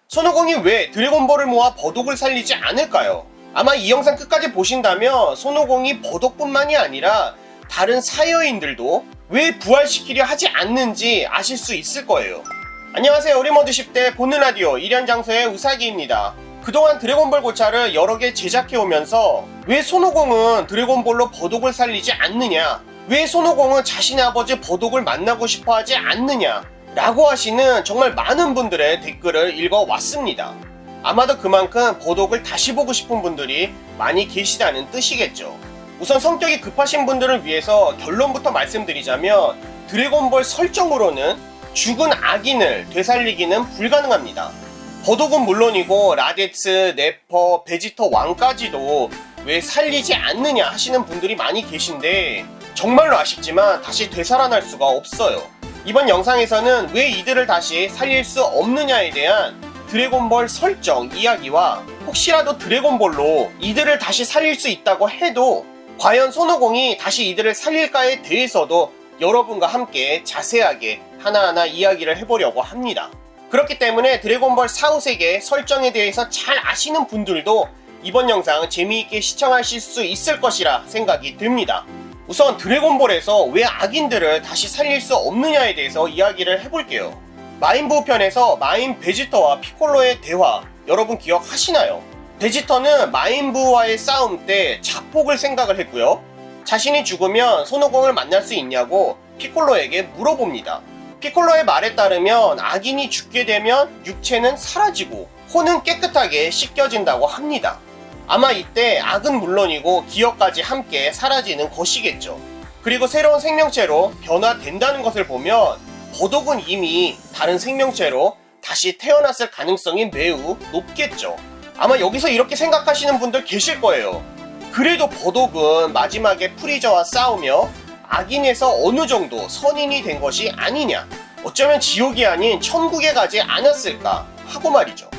손오공이 왜 드래곤볼을 모아 버독을 살리지 않을까요? 아마 이 영상 끝까지 보신다면 손오공이 버독뿐만이 아니라 다른 사여인들도 왜 부활시키려 하지 않는지 아실 수 있을 거예요. 안녕하세요. 우리모드 10대 보는 라디오 일연장소의 우사기입니다. 그동안 드래곤볼 고차를 여러 개 제작해오면서 왜 손오공은 드래곤볼로 버독을 살리지 않느냐, 왜 손오공은 자신의 아버지 버독을 만나고 싶어 하지 않느냐 라고 하시는 정말 많은 분들의 댓글을 읽어왔습니다. 아마도 그만큼 버독을 다시 보고 싶은 분들이 많이 계시다는 뜻이겠죠. 우선 성격이 급하신 분들을 위해서 결론부터 말씀드리자면 드래곤볼 설정으로는 죽은 악인을 되살리기는 불가능합니다. 버독은 물론이고 라데츠, 네퍼, 베지터 왕까지도 왜 살리지 않느냐 하시는 분들이 많이 계신데 정말로 아쉽지만 다시 되살아날 수가 없어요. 이번 영상에서는 왜 이들을 다시 살릴 수 없느냐에 대한 드래곤볼 설정 이야기와 혹시라도 드래곤볼로 이들을 다시 살릴 수 있다고 해도 과연 손오공이 다시 이들을 살릴까에 대해서도 여러분과 함께 자세하게 하나하나 이야기를 해보려고 합니다. 그렇기 때문에 드래곤볼 4, 5세계 설정에 대해서 잘 아시는 분들도 이번 영상 재미있게 시청하실 수 있을 것이라 생각이 듭니다. 우선 드래곤볼에서 왜 악인들을 다시 살릴 수 없느냐에 대해서 이야기를 해볼게요. 마인부 편에서 마인 베지터와 피콜로의 대화 여러분 기억하시나요? 베지터는 마인부와의 싸움 때 자폭을 생각을 했고요. 자신이 죽으면 손오공을 만날 수 있냐고 피콜로에게 물어봅니다. 피콜로의 말에 따르면 악인이 죽게 되면 육체는 사라지고 혼은 깨끗하게 씻겨진다고 합니다. 아마 이때 악은 물론이고 기억까지 함께 사라지는 것이겠죠. 그리고 새로운 생명체로 변화된다는 것을 보면 버독은 이미 다른 생명체로 다시 태어났을 가능성이 매우 높겠죠. 아마 여기서 이렇게 생각하시는 분들 계실 거예요. 그래도 버독은 마지막에 프리저와 싸우며 악인에서 어느 정도 선인이 된 것이 아니냐, 어쩌면 지옥이 아닌 천국에 가지 않았을까 하고 말이죠.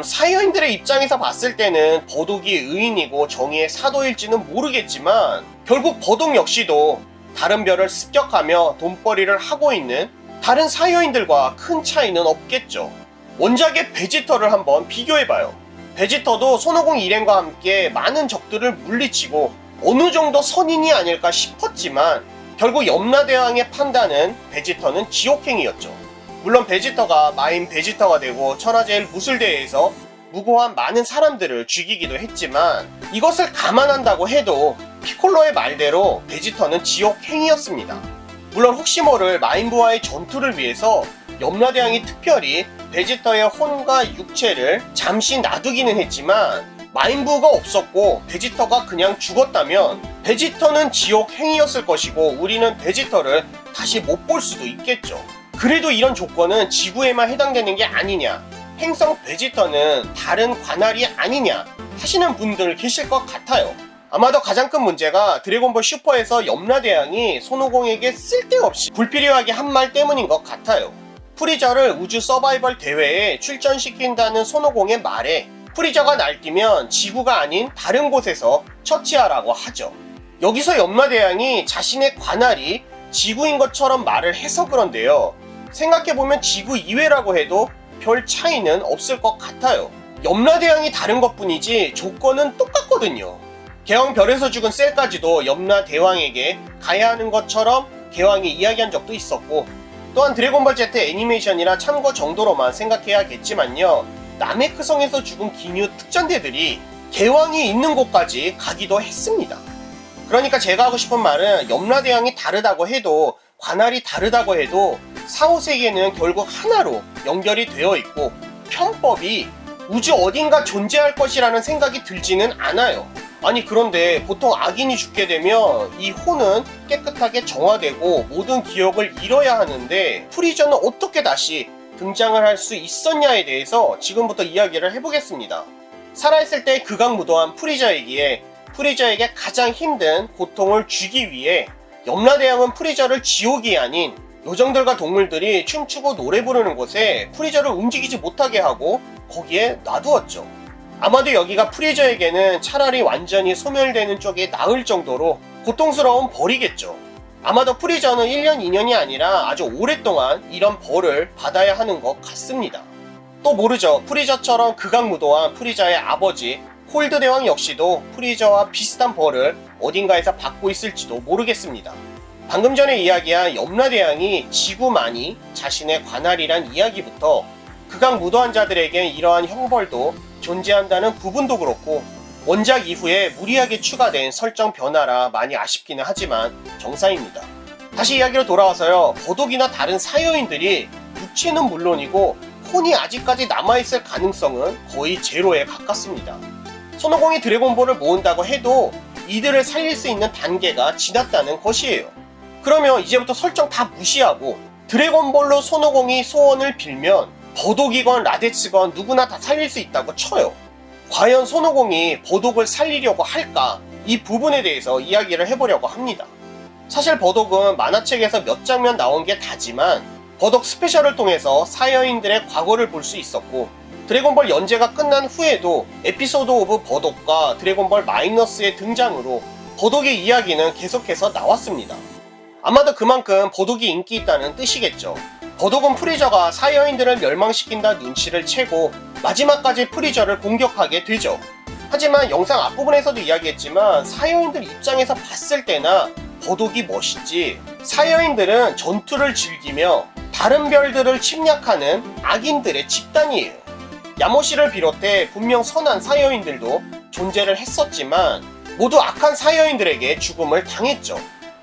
사여인들의 입장에서 봤을 때는 버독이 의인이고 정의의 사도일지는 모르겠지만 결국 버독 역시도 다른 별을 습격하며 돈벌이를 하고 있는 다른 사여인들과 큰 차이는 없겠죠. 원작의 베지터를 한번 비교해봐요. 베지터도 손오공 일행과 함께 많은 적들을 물리치고 어느 정도 선인이 아닐까 싶었지만 결국 염라대왕의 판단은 베지터는 지옥행이었죠. 물론 베지터가 마인 베지터가 되고 천하제일 무술대회에서 무고한 많은 사람들을 죽이기도 했지만 이것을 감안한다고 해도 피콜로의 말대로 베지터는 지옥행이었습니다. 물론 혹시 모를 마인부와의 전투를 위해서 염라대왕이 특별히 베지터의 혼과 육체를 잠시 놔두기는 했지만 마인부가 없었고 베지터가 그냥 죽었다면 베지터는 지옥행이었을 것이고 우리는 베지터를 다시 못 볼 수도 있겠죠. 그래도 이런 조건은 지구에만 해당되는 게 아니냐, 행성 베지터는 다른 관할이 아니냐 하시는 분들 계실 것 같아요. 아마도 가장 큰 문제가 드래곤볼 슈퍼에서 염라대왕이 손오공에게 쓸데없이 불필요하게 한 말 때문인 것 같아요. 프리저를 우주 서바이벌 대회에 출전시킨다는 손오공의 말에 프리저가 날뛰면 지구가 아닌 다른 곳에서 처치하라고 하죠. 여기서 염라대왕이 자신의 관할이 지구인 것처럼 말을 해서 그런데요. 생각해보면 지구 이외라고 해도 별 차이는 없을 것 같아요. 염라대왕이 다른 것뿐이지 조건은 똑같거든요. 개왕별에서 죽은 셀까지도 염라대왕에게 가야 하는 것처럼 개왕이 이야기한 적도 있었고, 또한 드래곤볼 Z 애니메이션이라 참고 정도로만 생각해야겠지만요, 나메크성에서 죽은 기뉴 특전대들이 개왕이 있는 곳까지 가기도 했습니다. 그러니까 제가 하고 싶은 말은 염라대왕이 다르다고 해도 관할이 다르다고 해도 4, 5세계는 결국 하나로 연결이 되어 있고 편법이 우주 어딘가 존재할 것이라는 생각이 들지는 않아요. 아니 그런데 보통 악인이 죽게 되면 이 혼은 깨끗하게 정화되고 모든 기억을 잃어야 하는데 프리저는 어떻게 다시 등장을 할 수 있었냐에 대해서 지금부터 이야기를 해보겠습니다. 살아있을 때 극악무도한 프리저이기에 프리저에게 가장 힘든 고통을 주기 위해 염라대왕은 프리저를 지옥이 아닌 요정들과 동물들이 춤추고 노래 부르는 곳에 프리저를 움직이지 못하게 하고 거기에 놔두었죠. 아마도 여기가 프리저에게는 차라리 완전히 소멸되는 쪽이 나을 정도로 고통스러운 벌이겠죠. 아마도 프리저는 1년, 2년이 아니라 아주 오랫동안 이런 벌을 받아야 하는 것 같습니다. 또 모르죠. 프리저처럼 극악무도한 프리저의 아버지 콜드 대왕 역시도 프리저와 비슷한 벌을 어딘가에서 받고 있을지도 모르겠습니다. 방금 전에 이야기한 염라대왕이 지구만이 자신의 관할이란 이야기부터 극악무도한 자들에겐 이러한 형벌도 존재한다는 부분도 그렇고, 원작 이후에 무리하게 추가된 설정 변화라 많이 아쉽기는 하지만 정사입니다. 다시 이야기로 돌아와서요, 버독이나 다른 사여인들이 육체는 물론이고 혼이 아직까지 남아있을 가능성은 거의 제로에 가깝습니다. 손오공이 드래곤볼을 모은다고 해도 이들을 살릴 수 있는 단계가 지났다는 것이에요. 그러면 이제부터 설정 다 무시하고 드래곤볼로 손오공이 소원을 빌면 버독이건 라데츠건 누구나 다 살릴 수 있다고 쳐요. 과연 손오공이 버독을 살리려고 할까? 이 부분에 대해서 이야기를 해보려고 합니다. 사실 버독은 만화책에서 몇 장면 나온 게 다지만 버독 스페셜을 통해서 사여인들의 과거를 볼 수 있었고, 드래곤볼 연재가 끝난 후에도 에피소드 오브 버독과 드래곤볼 마이너스의 등장으로 버독의 이야기는 계속해서 나왔습니다. 아마도 그만큼 버독이 인기 있다는 뜻이겠죠. 버독은 프리저가 사여인들을 멸망시킨다 눈치를 채고 마지막까지 프리저를 공격하게 되죠. 하지만 영상 앞부분에서도 이야기했지만 사여인들 입장에서 봤을 때나 버독이 멋있지, 사여인들은 전투를 즐기며 다른 별들을 침략하는 악인들의 집단이에요. 야모시를 비롯해 분명 선한 사여인들도 존재를 했었지만 모두 악한 사여인들에게 죽음을 당했죠.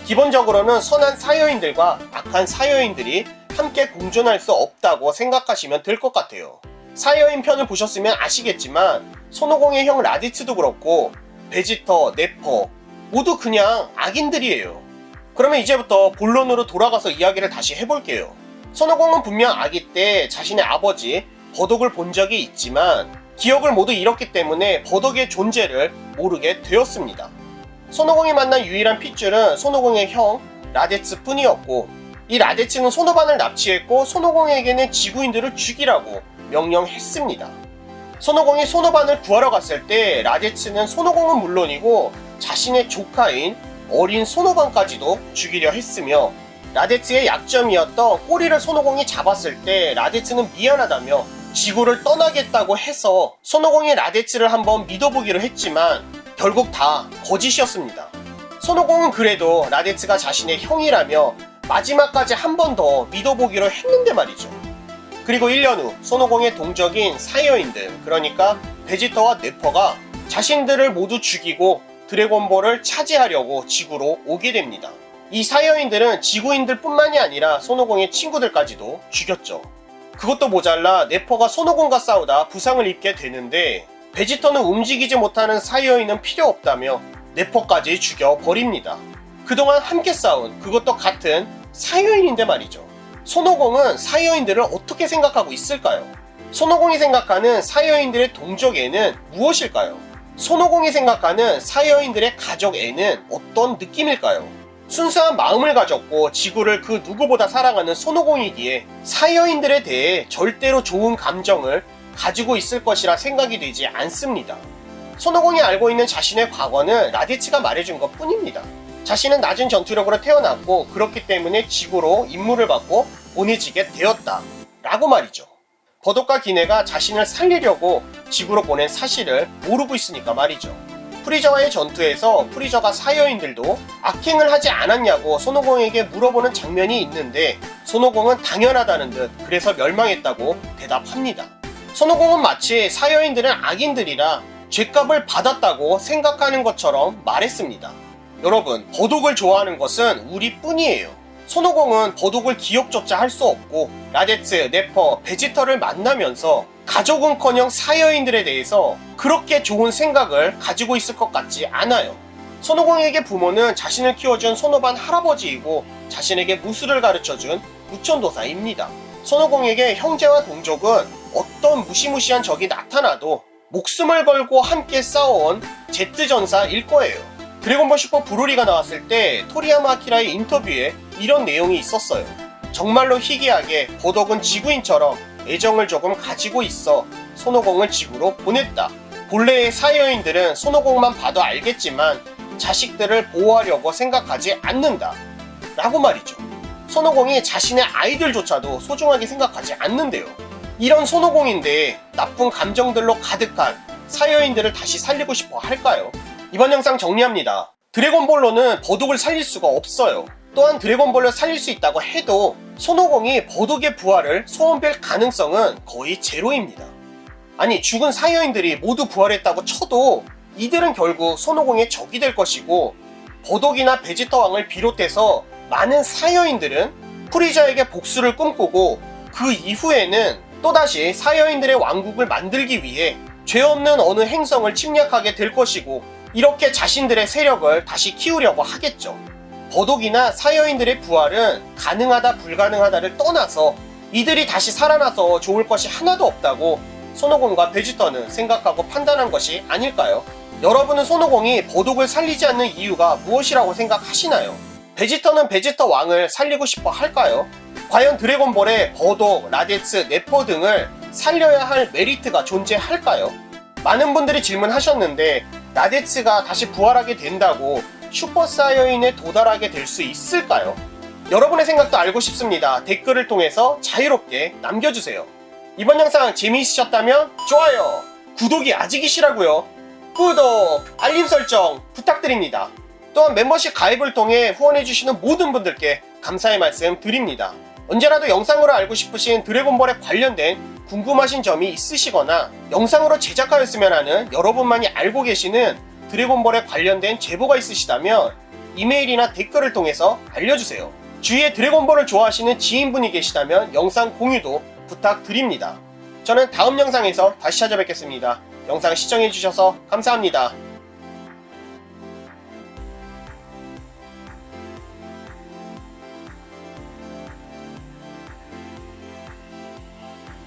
기본적으로는 선한 사여인들과 악한 사여인들이 함께 공존할 수 없다고 생각하시면 될 것 같아요. 사여인 편을 보셨으면 아시겠지만 손오공의 형 라디츠도 그렇고 베지터, 네퍼 모두 그냥 악인들이에요. 그러면 이제부터 본론으로 돌아가서 이야기를 다시 해볼게요. 손오공은 분명 아기 때 자신의 아버지 버독을 본 적이 있지만 기억을 모두 잃었기 때문에 버독의 존재를 모르게 되었습니다. 손오공이 만난 유일한 핏줄은 손오공의 형 라데츠 뿐이었고, 이 라데츠는 손오반을 납치했고 손오공에게는 지구인들을 죽이라고 명령했습니다. 손오공이 손오반을 구하러 갔을 때 라데츠는 손오공은 물론이고 자신의 조카인 어린 손오반까지도 죽이려 했으며, 라데츠의 약점이었던 꼬리를 손오공이 잡았을 때 라데츠는 미안하다며 지구를 떠나겠다고 해서 손오공이 라데츠를 한번 믿어보기로 했지만 결국 다 거짓이었습니다. 손오공은 그래도 라데츠가 자신의 형이라며 마지막까지 한 번 더 믿어보기로 했는데 말이죠. 그리고 1년 후 손오공의 동적인 사여인들, 그러니까 베지터와 네퍼가 자신들을 모두 죽이고 드래곤볼을 차지하려고 지구로 오게 됩니다. 이 사여인들은 지구인들 뿐만이 아니라 손오공의 친구들까지도 죽였죠. 그것도 모자라 네퍼가 손오공과 싸우다 부상을 입게 되는데 베지터는 움직이지 못하는 사여인은 필요 없다며 네퍼까지 죽여버립니다. 그동안 함께 싸운, 그것도 같은 사여인인데 말이죠. 손오공은 사여인들을 어떻게 생각하고 있을까요? 손오공이 생각하는 사여인들의 동족애는 무엇일까요? 손오공이 생각하는 사여인들의 가족애는 어떤 느낌일까요? 순수한 마음을 가졌고 지구를 그 누구보다 사랑하는 손오공이기에 사여인들에 대해 절대로 좋은 감정을 가지고 있을 것이라 생각이 되지 않습니다. 손오공이 알고 있는 자신의 과거는 라디츠가 말해준 것 뿐입니다. 자신은 낮은 전투력으로 태어났고 그렇기 때문에 지구로 임무를 받고 보내지게 되었다 라고 말이죠. 버독과 기네가 자신을 살리려고 지구로 보낸 사실을 모르고 있으니까 말이죠. 프리저와의 전투에서 프리저가 사여인들도 악행을 하지 않았냐고 손오공에게 물어보는 장면이 있는데 손오공은 당연하다는 듯 그래서 멸망했다고 대답합니다. 손오공은 마치 사여인들은 악인들이라 죗값을 받았다고 생각하는 것처럼 말했습니다. 여러분, 버독을 좋아하는 것은 우리뿐이에요. 손오공은 버독을 기억조차 할 수 없고 라데츠, 네퍼, 베지터를 만나면서 가족은커녕 사여인들에 대해서 그렇게 좋은 생각을 가지고 있을 것 같지 않아요. 손오공에게 부모는 자신을 키워준 손오반 할아버지이고 자신에게 무술을 가르쳐준 무천도사입니다. 손오공에게 형제와 동족은 어떤 무시무시한 적이 나타나도 목숨을 걸고 함께 싸워온 제트전사일 거예요. 드래곤볼 슈퍼 브로리가 나왔을 때 토리야마 아키라의 인터뷰에 이런 내용이 있었어요. 정말로 희귀하게 버독은 지구인처럼 애정을 조금 가지고 있어 손오공을 지구로 보냈다. 본래의 사여인들은 손오공만 봐도 알겠지만 자식들을 보호하려고 생각하지 않는다 라고 말이죠. 손오공이 자신의 아이들조차도 소중하게 생각하지 않는데요. 이런 손오공인데 나쁜 감정들로 가득한 사여인들을 다시 살리고 싶어 할까요? 이번 영상 정리합니다. 드래곤볼로는 버독을 살릴 수가 없어요. 또한 드래곤볼을 살릴 수 있다고 해도 손오공이 버독의 부활을 소원빌 가능성은 거의 제로입니다. 아니, 죽은 사여인들이 모두 부활했다고 쳐도 이들은 결국 손오공의 적이 될 것이고, 버독이나 베지터 왕을 비롯해서 많은 사여인들은 프리저에게 복수를 꿈꾸고 그 이후에는 또다시 사여인들의 왕국을 만들기 위해 죄 없는 어느 행성을 침략하게 될 것이고, 이렇게 자신들의 세력을 다시 키우려고 하겠죠. 버독이나 사여인들의 부활은 가능하다 불가능하다를 떠나서 이들이 다시 살아나서 좋을 것이 하나도 없다고 손오공과 베지터는 생각하고 판단한 것이 아닐까요? 여러분은 손오공이 버독을 살리지 않는 이유가 무엇이라고 생각하시나요? 베지터는 베지터 왕을 살리고 싶어 할까요? 과연 드래곤볼에 버독, 라데츠, 네퍼 등을 살려야 할 메리트가 존재할까요? 많은 분들이 질문하셨는데, 라데츠가 다시 부활하게 된다고 슈퍼 사이어인에 도달하게 될 수 있을까요? 여러분의 생각도 알고 싶습니다. 댓글을 통해서 자유롭게 남겨주세요. 이번 영상 재미있으셨다면 좋아요, 구독이 아직이시라고요? 구독, 알림 설정 부탁드립니다. 또한 멤버십 가입을 통해 후원해주시는 모든 분들께 감사의 말씀 드립니다. 언제라도 영상으로 알고 싶으신 드래곤볼에 관련된 궁금하신 점이 있으시거나 영상으로 제작하였으면 하는 여러분만이 알고 계시는 드래곤볼에 관련된 제보가 있으시다면 이메일이나 댓글을 통해서 알려주세요. 주위에 드래곤볼을 좋아하시는 지인분이 계시다면 영상 공유도 부탁드립니다. 저는 다음 영상에서 다시 찾아뵙겠습니다. 영상 시청해주셔서 감사합니다.